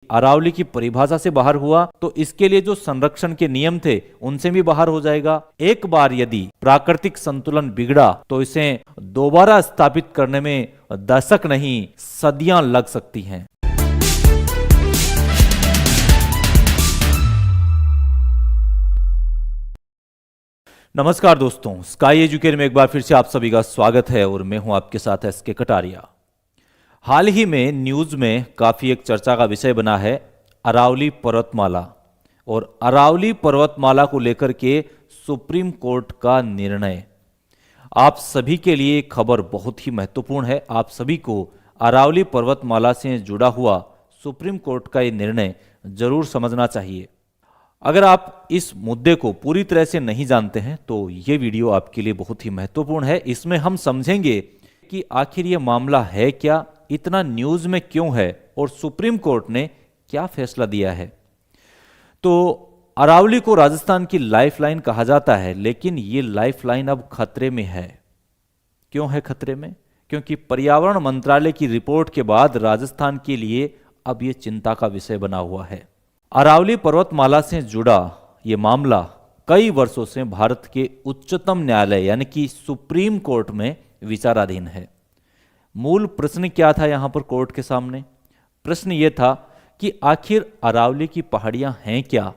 अरावली की परिभाषा से बाहर हुआ तो इसके लिए जो संरक्षण के नियम थे उनसे भी बाहर हो जाएगा। एक बार यदि प्राकृतिक संतुलन बिगड़ा तो इसे दोबारा स्थापित करने में दशक नहीं सदियां लग सकती हैं। नमस्कार दोस्तों, स्काई एजुकेटर में एक बार फिर से आप सभी का स्वागत है और मैं हूं आपके साथ एसके कटारिया। हाल ही में न्यूज़ में काफ़ी एक चर्चा का विषय बना है अरावली पर्वतमाला और अरावली पर्वतमाला को लेकर के सुप्रीम कोर्ट का निर्णय। आप सभी के लिए खबर बहुत ही महत्वपूर्ण है। आप सभी को अरावली पर्वतमाला से जुड़ा हुआ सुप्रीम कोर्ट का ये निर्णय जरूर समझना चाहिए। अगर आप इस मुद्दे को पूरी तरह से नहीं जानते हैं तो ये वीडियो आपके लिए बहुत ही महत्वपूर्ण है। इसमें हम समझेंगे कि आखिर ये मामला है क्या, इतना न्यूज़ में क्यों है और सुप्रीम कोर्ट ने क्या फैसला दिया है। तो अरावली को राजस्थान की लाइफलाइन कहा जाता है, लेकिन ये लाइफलाइन अब खतरे में है। क्यों है खतरे में? क्योंकि पर्यावरण मंत्रालय की रिपोर्ट के बाद राजस्थान के लिए अब ये चिंता का विषय बना हुआ है। अरावली पर्वतमाला से जुड़ा ये मामला कई वर्षों से भारत के उच्चतम न्यायालय यानी कि सुप्रीम कोर्ट में विचाराधीन है। मूल प्रश्न क्या था यहां पर कोर्ट के सामने? प्रश्न यह था कि आखिर अरावली की पहाड़ियां हैं क्या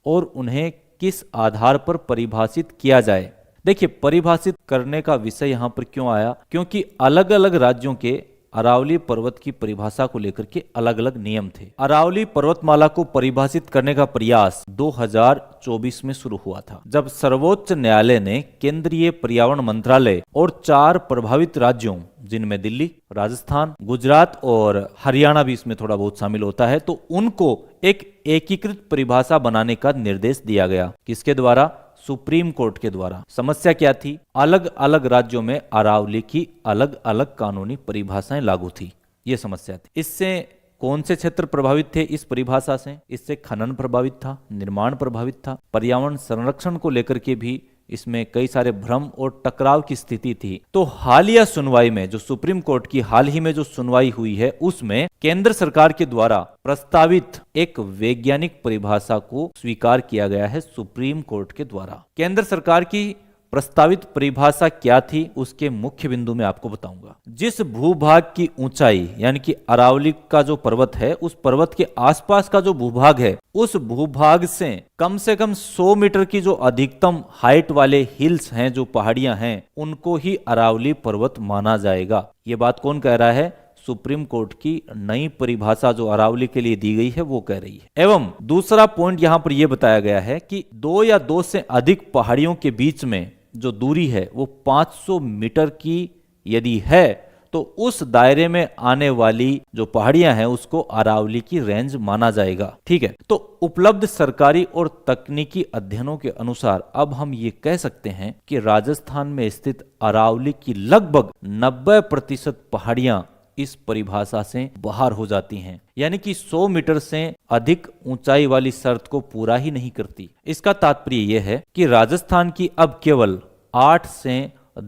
और उन्हें किस आधार पर परिभाषित किया जाए। देखिए, परिभाषित करने का विषय यहां पर क्यों आया? क्योंकि अलग अलग राज्यों के अरावली पर्वत की परिभाषा को लेकर के अलग अलग नियम थे। अरावली पर्वतमाला को परिभाषित करने का प्रयास 2024 में शुरू हुआ था, जब सर्वोच्च न्यायालय ने केंद्रीय पर्यावरण मंत्रालय और 4 प्रभावित राज्यों जिनमें दिल्ली, राजस्थान, गुजरात और हरियाणा भी इसमें थोड़ा बहुत शामिल होता है, तो उनको एक एकीकृत परिभाषा बनाने का निर्देश दिया गया। किसके द्वारा? सुप्रीम कोर्ट के द्वारा। समस्या क्या थी? अलग अलग राज्यों में अरावली की अलग अलग कानूनी परिभाषाएं लागू थी। यह समस्या थी। इससे कौन से क्षेत्र प्रभावित थे इस परिभाषा से? इससे खनन प्रभावित था, निर्माण प्रभावित था, पर्यावरण संरक्षण को लेकर के भी इसमें कई सारे भ्रम और टकराव की स्थिति थी। तो हालिया सुनवाई में, जो सुप्रीम कोर्ट की हाल ही में जो सुनवाई हुई है, उसमें केंद्र सरकार के द्वारा प्रस्तावित एक वैज्ञानिक परिभाषा को स्वीकार किया गया है सुप्रीम कोर्ट के द्वारा। केंद्र सरकार की प्रस्तावित परिभाषा क्या थी उसके मुख्य बिंदु में आपको बताऊंगा। जिस भूभाग की ऊंचाई यानी कि अरावली का जो पर्वत है, उस पर्वत के आसपास का जो भूभाग है, उस भूभाग से कम 100 मीटर की जो अधिकतम हाइट वाले हिल्स हैं, जो पहाड़ियां हैं, उनको ही अरावली पर्वत माना जाएगा। ये बात कौन कह रहा है? सुप्रीम कोर्ट की नई परिभाषा जो अरावली के लिए दी गई है वो कह रही है। एवं दूसरा पॉइंट यहां पर यह बताया गया है कि 2 या 2 से अधिक पहाड़ियों के बीच में जो दूरी है वो 500 मीटर की यदि है तो उस दायरे में आने वाली जो पहाड़ियां हैं उसको अरावली की रेंज माना जाएगा। ठीक है, तो उपलब्ध सरकारी और तकनीकी अध्ययनों के अनुसार अब हम ये कह सकते हैं कि राजस्थान में स्थित अरावली की लगभग 90% पहाड़ियां इस परिभाषा से बाहर हो जाती हैं, यानी कि 100 मीटर से अधिक ऊंचाई वाली शर्त को पूरा ही नहीं करती। इसका तात्पर्य यह है कि राजस्थान की अब केवल 8 से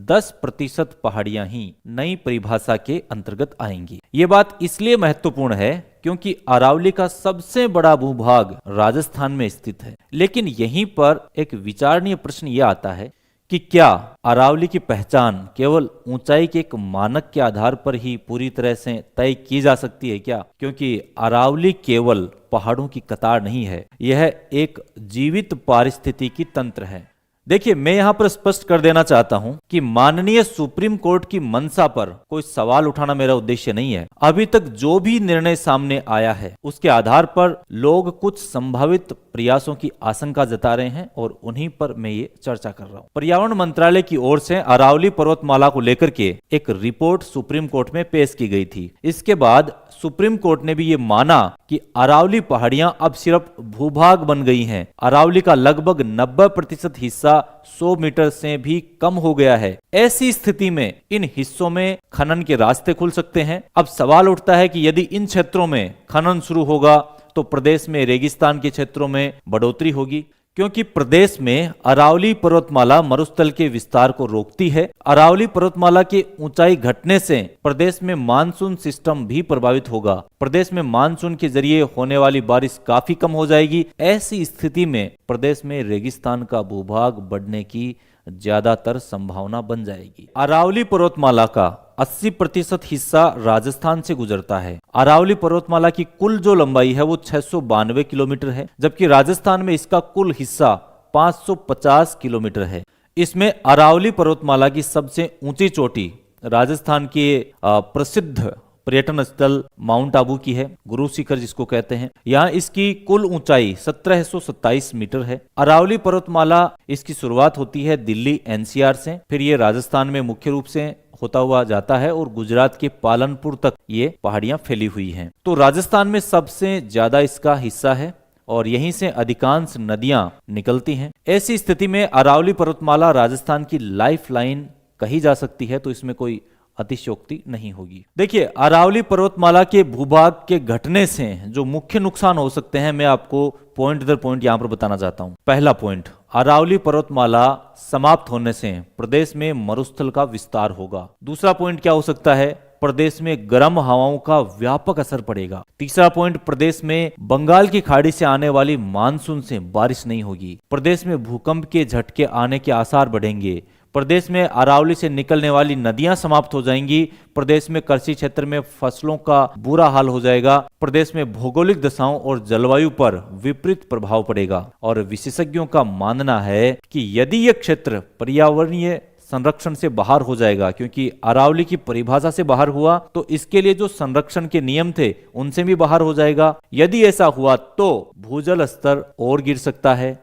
10% पहाड़ियां ही नई परिभाषा के अंतर्गत आएंगी। ये बात इसलिए महत्वपूर्ण है क्योंकि अरावली का सबसे बड़ा भूभाग राजस्थान में स्थित है। लेकिन यहीं पर एक विचारणीय प्रश्न यह आता है कि क्या अरावली की पहचान केवल ऊंचाई के एक मानक के आधार पर ही पूरी तरह से तय की जा सकती है क्या? क्योंकि अरावली केवल पहाड़ों की कतार नहीं है, यह एक जीवित पारिस्थितिकी तंत्र है। देखिए, मैं यहां पर स्पष्ट कर देना चाहता हूं कि माननीय सुप्रीम कोर्ट की मंशा पर कोई सवाल उठाना मेरा उद्देश्य नहीं है। अभी तक जो भी निर्णय सामने आया है उसके आधार पर लोग कुछ संभावित प्रयासों की आशंका जता रहे हैं और उन्हीं पर मैं ये चर्चा कर रहा हूं। पर्यावरण मंत्रालय की ओर से अरावली पर्वतमाला को लेकर के एक रिपोर्ट सुप्रीम कोर्ट में पेश की गई थी। इसके बाद सुप्रीम कोर्ट ने भी ये माना कि अरावली पहाड़ियां अब सिर्फ भूभाग बन गई हैं। अरावली का लगभग 90% हिस्सा 100 मीटर से भी कम हो गया है। ऐसी स्थिति में इन हिस्सों में खनन के रास्ते खुल सकते हैं। अब सवाल उठता है कि यदि इन क्षेत्रों में खनन शुरू होगा तो प्रदेश में रेगिस्तान के क्षेत्रों में बढ़ोतरी होगी। क्योंकि प्रदेश में अरावली पर्वतमाला मरुस्थल के विस्तार को रोकती है। अरावली पर्वतमाला की ऊंचाई घटने से प्रदेश में मानसून सिस्टम भी प्रभावित होगा। प्रदेश में मानसून के जरिए होने वाली बारिश काफी कम हो जाएगी। ऐसी स्थिति में प्रदेश में रेगिस्तान का भूभाग बढ़ने की ज्यादातर संभावना बन जाएगी। अरावली पर्वतमाला का 80% हिस्सा राजस्थान से गुजरता है। अरावली पर्वतमाला की कुल जो लंबाई है वो 692 किलोमीटर है, जबकि राजस्थान में इसका कुल हिस्सा 550 किलोमीटर है। इसमें अरावली पर्वतमाला की सबसे ऊंची चोटी राजस्थान के प्रसिद्ध पर्यटन स्थल माउंट आबू की है, गुरु शिखर जिसको कहते हैं। यहाँ इसकी कुल ऊंचाई 1727 मीटर है। अरावली पर्वतमाला इसकी शुरुआत होती है दिल्ली एनसीआर से, फिर ये राजस्थान में मुख्य रूप से होता हुआ जाता है और गुजरात के पालनपुर तक ये पहाड़ियां फैली हुई हैं। तो राजस्थान में सबसे ज्यादा इसका हिस्सा है और यहीं से अधिकांश नदियां निकलती हैं। ऐसी स्थिति में अरावली पर्वतमाला राजस्थान की लाइफ लाइन कही जा सकती है, तो इसमें कोई अतिशयोक्ति नहीं होगी। देखिए, अरावली पर्वतमाला के भूभाग के घटने से जो मुख्य नुकसान हो सकते हैं, मैं आपको पॉइंट दर पॉइंट यहां पर बताना चाहता हूं। पहला पॉइंट, अरावली पर्वतमाला समाप्त होने से प्रदेश में मरुस्थल का विस्तार होगा। दूसरा पॉइंट क्या हो सकता है, प्रदेश में गर्म हवाओं का व्यापक असर पड़ेगा। तीसरा पॉइंट, प्रदेश में बंगाल की खाड़ी से आने वाली मानसून से बारिश नहीं होगी। प्रदेश में भूकंप के झटके आने के आसार बढ़ेंगे। प्रदेश में अरावली से निकलने वाली नदियां समाप्त हो जाएंगी। प्रदेश में कृषि क्षेत्र में फसलों का बुरा हाल हो जाएगा। प्रदेश में भौगोलिक दशाओं और जलवायु पर विपरीत प्रभाव पड़ेगा। और विशेषज्ञों का मानना है कि यदि यह क्षेत्र पर्यावरणीय संरक्षण से बाहर हो जाएगा, क्योंकि अरावली की परिभाषा से बाहर हुआ, तो इसके लिए जो संरक्षण के नियम थे उनसे भी बाहर हो जाएगा। यदि ऐसा हुआ तो भूजल स्तर और गिर सकता है,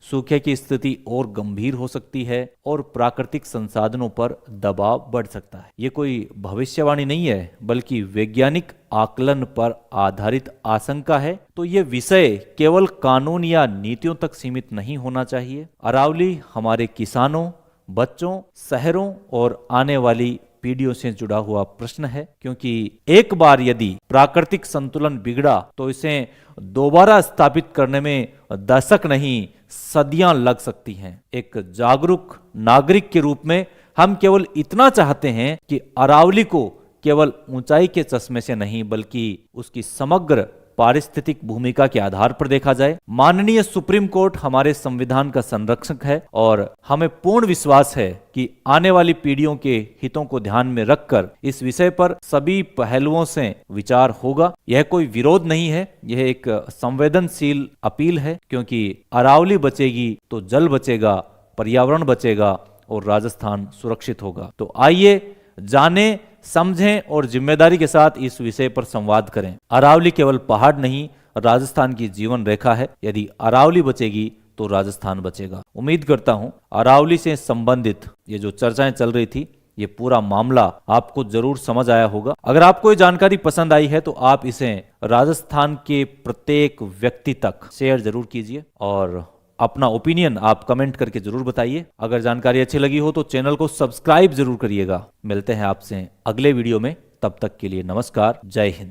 सूखे की स्थिति और गंभीर हो सकती है और प्राकृतिक संसाधनों पर दबाव बढ़ सकता है। ये कोई भविष्यवाणी नहीं है, बल्कि वैज्ञानिक आकलन पर आधारित आशंका है। तो ये विषय केवल कानून या नीतियों तक सीमित नहीं होना चाहिए। अरावली हमारे किसानों, बच्चों, शहरों और आने वाली पीढ़ियों से जुड़ा हुआ प्रश्न है, क्योंकि एक बार यदि प्राकृतिक संतुलन बिगड़ा तो इसे दोबारा स्थापित करने में दशक नहीं सदियां लग सकती हैं। एक जागरूक नागरिक के रूप में हम केवल इतना चाहते हैं कि अरावली को केवल ऊंचाई के चश्मे से नहीं, बल्कि उसकी समग्र पारिस्थितिक भूमिका के आधार पर देखा जाए। माननीय सुप्रीम कोर्ट हमारे संविधान का संरक्षक है और हमें पूर्ण विश्वास है कि आने वाली पीढ़ियों के हितों को ध्यान में रखकर इस विषय पर सभी पहलुओं से विचार होगा। यह कोई विरोध नहीं है, यह एक संवेदनशील अपील है, क्योंकि अरावली बचेगी तो जल बचेगा, पर्यावरण बचेगा और राजस्थान सुरक्षित होगा। तो आइए जाने, समझें और जिम्मेदारी के साथ इस विषय पर संवाद करें। अरावली केवल पहाड़ नहीं, राजस्थान की जीवन रेखा है। यदि अरावली बचेगी तो राजस्थान बचेगा। उम्मीद करता हूं अरावली से संबंधित ये जो चर्चाएं चल रही थी, ये पूरा मामला आपको जरूर समझ आया होगा। अगर आपको ये जानकारी पसंद आई है तो आप इसे राजस्थान के प्रत्येक व्यक्ति तक शेयर जरूर कीजिए और अपना ओपिनियन आप कमेंट करके जरूर बताइए। अगर जानकारी अच्छी लगी हो तो चैनल को सब्सक्राइब जरूर करिएगा। मिलते हैं आपसे अगले वीडियो में, तब तक के लिए नमस्कार, जय हिंद।